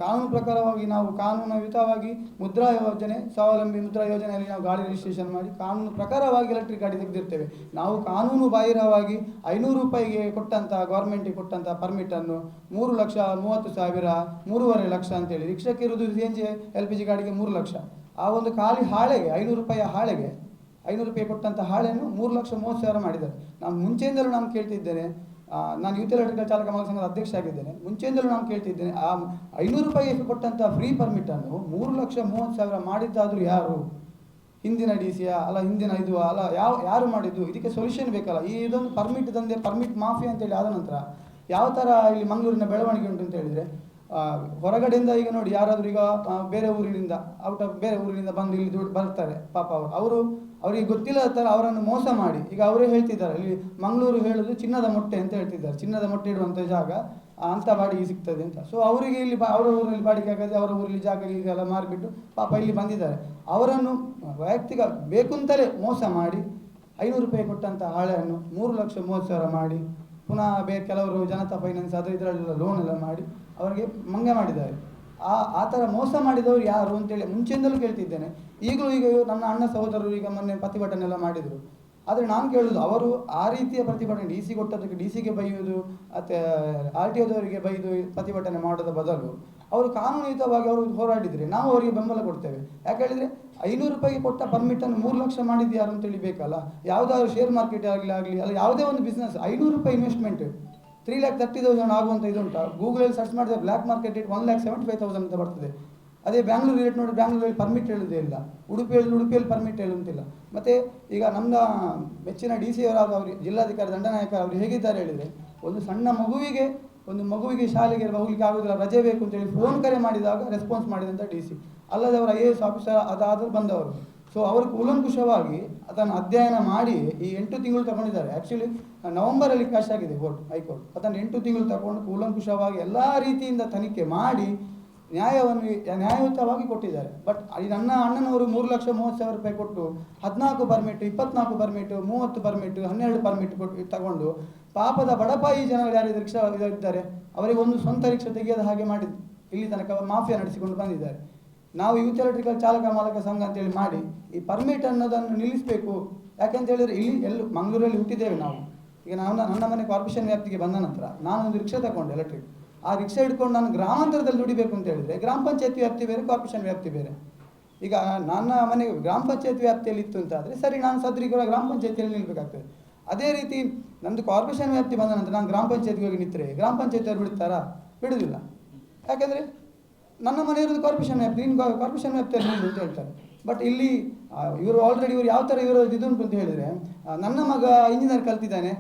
ಕಾನೂನು ಪ್ರಕಾರವಾಗಿ ನಾವು ಕಾನೂನುಯುತವಾಗಿ ಮುದ್ರಾ ಯೋಜನೆ, ಸ್ವಾವಲಂಬಿ ಮುದ್ರಾ ಯೋಜನೆಯಲ್ಲಿ ನಾವು ಗಾಡಿ ರಿಜಿಸ್ಟ್ರೇಷನ್ ಮಾಡಿ ಕಾನೂನು ಪ್ರಕಾರವಾಗಿ ಎಲೆಕ್ಟ್ರಿಕ್ ಗಾಡಿ ತೆಗೆದಿರ್ತೇವೆ. ನಾವು ಕಾನೂನು ಬಾಹಿರವಾಗಿ 500 ರೂಪಾಯಿಗೆ ಕೊಟ್ಟಂಥ ಗೌರ್ಮೆಂಟಿಗೆ ಕೊಟ್ಟಂಥ ಪರ್ಮಿಟನ್ನು 3,30,000, 3.5 ಲಕ್ಷ ಅಂತೇಳಿ ರಿಕ್ಷಕ್ಕೆ ಇರುವುದು CNG LPG ಗಾಡಿಗೆ 3 ಲಕ್ಷ. ಆ ಒಂದು ಖಾಲಿ ಹಾಳೆಗೆ 500 ರೂಪಾಯಿಯ ಹಾಳೆಗೆ 500 ರೂಪಾಯಿ ಕೊಟ್ಟಂಥ ಹಾಳೆಯನ್ನು 3,30,000 ಮಾಡಿದ್ದಾರೆ. ನಾನು ಮುಂಚೆಯಿಂದಲೂ ನಾನು ಕೇಳ್ತಿದ್ದೇನೆ, ನಾನು ಯೂತ್ ಎಲೆಕ್ಟ್ರಿಕಲ್ ಚಾಲಕ ಮಾಲಕ ಸಂಘದ ಅಧ್ಯಕ್ಷ ಆಗಿದ್ದೇನೆ. ಮುಂಚೆಯಿಂದಲೂ ನಾನು ಕೇಳ್ತಿದ್ದೇನೆ, ಆ 500 ರೂಪಾಯಿಗೆ ಕೊಟ್ಟಂಥ ಫ್ರೀ ಪರ್ಮಿಟನ್ನು 3,30,000 ಮಾಡಿದ್ದಾದರೂ ಯಾರು? ಹಿಂದಿನ DC ಅಲ್ಲ, ಹಿಂದಿನ ಇದು ಅಲ್ಲ, ಯಾರು ಮಾಡಿದ್ದು? ಇದಕ್ಕೆ ಸೊಲ್ಯೂಷನ್ ಬೇಕಲ್ಲ. ಇದೊಂದು ಪರ್ಮಿಟ್ ದಂಧೆ, ಪರ್ಮಿಟ್ ಮಾಫಿ ಅಂತೇಳಿ ಆದ ನಂತರ ಯಾವ ಥರ ಇಲ್ಲಿ ಮಂಗಳೂರಿನ ಬೆಳವಣಿಗೆ ಉಂಟು ಅಂತ ಹೇಳಿದರೆ, ಹೊರಗಡೆಯಿಂದ ಈಗ ನೋಡಿ, ಯಾರಾದರೂ ಈಗ ಬೇರೆ ಊರಿನಿಂದ ಬೇರೆ ಊರಿನಿಂದ ಬಂದು ಇಲ್ಲಿ ಬರ್ತಾರೆ, ಪಾಪ ಅವರಿಗೆ ಗೊತ್ತಿಲ್ಲ ಥರ ಅವರನ್ನು ಮೋಸ ಮಾಡಿ, ಈಗ ಅವರೇ ಹೇಳ್ತಿದ್ದಾರೆ, ಇಲ್ಲಿ ಮಂಗಳೂರು ಹೇಳೋದು ಚಿನ್ನದ ಮೊಟ್ಟೆ ಅಂತ ಹೇಳ್ತಿದ್ದಾರೆ. ಚಿನ್ನದ ಮೊಟ್ಟೆ ಇಡುವಂಥ ಜಾಗ ಅಂಥ ಬಾಡಿಗೆ ಸಿಗ್ತದೆ ಅಂತ. ಸೊ ಅವರಿಗೆ ಇಲ್ಲಿ ಅವರ ಊರಲ್ಲಿ ಬಾಡಿಗೆ ಆಗದೆ, ಅವರ ಊರಲ್ಲಿ ಜಾಗ ಈಗೆಲ್ಲ ಮಾರಿಬಿಟ್ಟು ಪಾಪ ಇಲ್ಲಿ ಬಂದಿದ್ದಾರೆ. ಅವರನ್ನು ವೈಯಕ್ತಿಕ ಬೇಕು ಅಂತಲೇ ಮೋಸ ಮಾಡಿ 500 ರೂಪಾಯಿ ಕೊಟ್ಟಂಥ ಹಾಳೆಯನ್ನು 3,30,000 ಮಾಡಿ, ಪುನಃ ಬೇರೆ ಕೆಲವರು ಜನತಾ ಫೈನಾನ್ಸ್ ಅದು ಇದರಲ್ಲೆಲ್ಲ ಲೋನ್ ಎಲ್ಲ ಮಾಡಿ ಅವರಿಗೆ ಮಂಗ ಮಾಡಿದ್ದಾರೆ. ಆ ಥರ ಮೋಸ ಮಾಡಿದವರು ಯಾರು ಅಂತೇಳಿ ಮುಂಚೆಯಿಂದಲೂ ಕೇಳ್ತಿದ್ದೇನೆ. ಈಗಲೂ ಈಗ ನನ್ನ ಅಣ್ಣ ಸಹೋದರರು ಈಗ ಮೊನ್ನೆ ಪ್ರತಿಭಟನೆ ಎಲ್ಲ ಮಾಡಿದರು. ಆದರೆ ನಾನು ಕೇಳೋದು, ಅವರು ಆ ರೀತಿಯ ಪ್ರತಿಭಟನೆ DC ಕೊಟ್ಟದಕ್ಕೆ DCಗೆ ಬೈಯುವುದು, ಮತ್ತು RTOದವರಿಗೆ ಬೈದು ಪ್ರತಿಭಟನೆ ಮಾಡೋದ ಬದಲು ಅವರು ಕಾನೂನುಯುತವಾಗಿ ಅವರು ಹೋರಾಡಿದರೆ ನಾವು ಅವರಿಗೆ ಬೆಂಬಲ ಕೊಡ್ತೇವೆ. ಯಾಕೆ ಹೇಳಿದರೆ 500 ರೂಪಾಯಿಗೆ ಕೊಟ್ಟ ಪರ್ಮಿಟನ್ನು 3 ಲಕ್ಷ ಮಾಡಿದ್ದು ಯಾರು ಅಂತೇಳಿ ಬೇಕಲ್ಲ. ಯಾವುದಾದ್ರು ಶೇರ್ ಮಾರ್ಕೆಟ್ ಆಗಲಿ ಅಲ್ಲ, ಯಾವುದೇ ಒಂದು ಬಿಸ್ನೆಸ್ 500 ರೂಪಾಯಿ ಇನ್ವೆಸ್ಟ್ಮೆಂಟ್ 3,30,000 ಆಗುವಂಥ ಇದುಂಟು. ಗೂಗಲಲ್ಲಿ ಸರ್ಚ್ ಮಾಡಿದ್ರೆ ಬ್ಲ್ಯಾಕ್ ಮಾರ್ಕೆಟ್ ರೇಟ್ 1,75,000 ಅಂತ ಬರ್ತದೆ. ಅದೇ ಬ್ಯಾಂಗ್ಳೂರು ರೇಟ್ ನೋಡಿ, ಬ್ಯಾಂಗ್ಳೂರಲ್ಲಿ ಪರ್ಮಿಟ್ ಹೇಳೋದೇ ಇಲ್ಲ. ಉಡುಪಿಯಲ್ಲಿ ಪರ್ಮಿಟ್ ಹೇಳುವಂತಿಲ್ಲ. ಮತ್ತು ಈಗ ನಮ್ಮ ಮೆಚ್ಚಿನ DC ಅವರಾದ ಅವರು ಜಿಲ್ಲಾಧಿಕಾರಿ ದಂಡನಾಯಕ ಅವರು ಹೇಗಿದ್ದಾರೆ ಹೇಳಿದರೆ, ಒಂದು ಸಣ್ಣ ಮಗುವಿಗೆ ಶಾಲೆಗೆ ಹೋಗ್ಲಿಕ್ಕೆ ಆಗೋದಿಲ್ಲ, ರಜೆ ಬೇಕು ಅಂತೇಳಿ ಫೋನ್ ಕರೆ ಮಾಡಿದಾಗ ರೆಸ್ಪಾನ್ಸ್ ಮಾಡಿದಂಥ DC, ಅಲ್ಲದೆ ಅವರು IAS ಆಫೀಸರ್ ಅದಾದರೂ ಬಂದವರು. ಸೊ ಅವರು ಕೂಲಂಕುಷವಾಗಿ ಅದನ್ನು ಅಧ್ಯಯನ ಮಾಡಿ ಈ 8 ತಿಂಗಳು ತಗೊಂಡಿದ್ದಾರೆ. ಆ್ಯಕ್ಚುಲಿ ನವೆಂಬರಲ್ಲಿ ಕ್ಯಾಶ್ ಆಗಿದೆ ಹೈಕೋರ್ಟ್. ಅದನ್ನು 8 ತಿಂಗಳು ತಗೊಂಡು ಕೂಲಂಕುಷವಾಗಿ ಎಲ್ಲ ರೀತಿಯಿಂದ ತನಿಖೆ ಮಾಡಿ ನ್ಯಾಯಯುತವಾಗಿ ಕೊಟ್ಟಿದ್ದಾರೆ. ಬಟ್ ನನ್ನ ಅಣ್ಣನವರು 3,30,000 ರೂಪಾಯಿ ಕೊಟ್ಟು 14 ಪರ್ಮಿಟ್, 24 ಪರ್ಮಿಟ್, 30 ಪರ್ಮಿಟ್, 12 ಪರ್ಮಿಟ್ ಕೊಟ್ಟು ತಗೊಂಡು ಪಾಪದ ಬಡಪಾಯಿ ಜನರು ಯಾರಿದ್ದಾರೆ, ರಿಕ್ಷಾ ಇದ್ದಾರೆ, ಅವರಿಗೆ ಒಂದು ಸ್ವಂತ ರಿಕ್ಷಾ ತೆಗೆಯದ ಹಾಗೆ ಮಾಡಿ ಇಲ್ಲಿ ತನಕ ಮಾಫಿಯಾ ನಡೆಸಿಕೊಂಡು ಬಂದಿದ್ದಾರೆ. ನಾವು ಯೂತ್ ಎಲೆಕ್ಟ್ರಿಕಲ್ ಚಾಲಕ ಮಾಲಕ ಸಂಘ ಅಂತೇಳಿ ಮಾಡಿ ಈ ಪರ್ಮಿಟ್ ಅನ್ನೋದನ್ನು ನಿಲ್ಲಿಸಬೇಕು. ಯಾಕೆಂತ ಹೇಳಿದರೆ, ಇಲ್ಲಿ ಮಂಗಳೂರಲ್ಲಿ ಹುಟ್ಟಿದ್ದೇವೆ ನಾವು. ಈಗ ನನ್ನ ಮನೆ ಕಾರ್ಪೊರೇಷನ್ ವ್ಯಾಪ್ತಿಗೆ ಬಂದ ನಂತರ ನಾನೊಂದು ರಿಕ್ಷಾ ತಗೊಂಡೆ ಎಲೆಕ್ಟ್ರಿಕ್. ಆ ರಿಕ್ಷಾ ಹಿಡ್ಕೊಂಡು ನಾನು ಗ್ರಾಮಾಂತರದಲ್ಲಿ ದುಡಿಬೇಕು ಅಂತ ಹೇಳಿದರೆ ಗ್ರಾಮ ಪಂಚಾಯತ್ ವ್ಯಾಪ್ತಿ ಬೇರೆ, ಕಾರ್ಪೊರೇಷನ್ ವ್ಯಾಪ್ತಿ ಬೇರೆ. ಈಗ ನನ್ನ ಮನೆ ಗ್ರಾಮ ಪಂಚಾಯತ್ ವ್ಯಾಪ್ತಿಯಲ್ಲಿ ಇತ್ತು ಅಂತ ಆದರೆ ಸರಿ, ನಾನು ಸದ್ರಿಗೆ ಗ್ರಾಮ ಪಂಚಾಯತಿಯಲ್ಲಿ ನಿಲ್ಲಬೇಕಾಗ್ತದೆ. ಅದೇ ರೀತಿ ನಂದು ಕಾರ್ಪೊರೇಷನ್ ವ್ಯಾಪ್ತಿ ಬಂದ ನಂತರ ನಾನು ಗ್ರಾಮ ಪಂಚಾಯತ್ಗೆ ಹೋಗಿ ನಿಂತರೆ ಗ್ರಾಮ ಪಂಚಾಯತಿಯವರು ಬಿಡ್ತಾರಾ? ಬಿಡುವುದಿಲ್ಲ. ಯಾಕೆಂದರೆ ನನ್ನ ಮನೆ ಇರೋದು ಕಾರ್ಪೊರೇಷನ್ ವ್ಯಾಪ್ತಿ, ನೀನು ಕಾರ್ಪೊರೇಷನ್ ವ್ಯಾಪ್ತಿಯಲ್ಲಿ ನಿಲ್ಲು ಅಂತ ಹೇಳ್ತಾರೆ. ಬಟ್ ಇಲ್ಲಿ ಇವರು ಆಲ್ರೆಡಿ ಇವರು ಯಾವ ಥರ ಇವರು ಇದುಂಟು ಅಂತ ಹೇಳಿದರೆ, ನನ್ನ ಮಗ ಇಂಜಿನಿಯರ್ ಕಲ್ತಿದ್ದಾನೆ,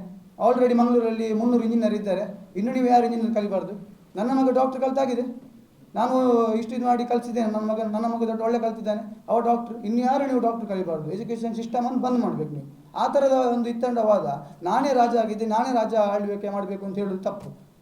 ಆಲ್ರೆಡಿ ಮಂಗಳೂರಲ್ಲಿ 300 ಇಂಜಿನಿಯರ್ ಇದ್ದಾರೆ, ಇನ್ನು ನೀವು ಯಾರು ಇಂಜಿನಿಯರ್ ಕಲಿಬಾರ್ದು. ನನ್ನ ಮಗ ಡಾಕ್ಟ್ರ್ ಕಲ್ತಾಗಿದೆ, ನಾನು ಇಷ್ಟು ಮಾಡಿ ಕಲಿಸಿದ್ದೇನೆ, ನನ್ನ ಮಗ ದೊಡ್ಡ ಒಳ್ಳೆ ಕಲ್ತಿದ್ದಾನೆ, ಅವ ಡಾಕ್ಟ್ರು, ಇನ್ನು ಯಾರು ನೀವು ಡಾಕ್ಟ್ರ್ ಕಲಿಬಾರ್ದು, ಎಜುಕೇಷನ್ ಸಿಸ್ಟಮನ್ನು ಬಂದ್ ಮಾಡಬೇಕು ನೀವು. ಆ ಥರದ ಒಂದು ಇತ್ತಂಡವಾದ ನಾನೇ ರಾಜ ಆಗಿದ್ದೆ, ನಾನೇ ರಾಜ ಆಳ್ವಿಕೆ ಮಾಡಬೇಕು ಅಂತ ಹೇಳೋದು ತಪ್ಪು.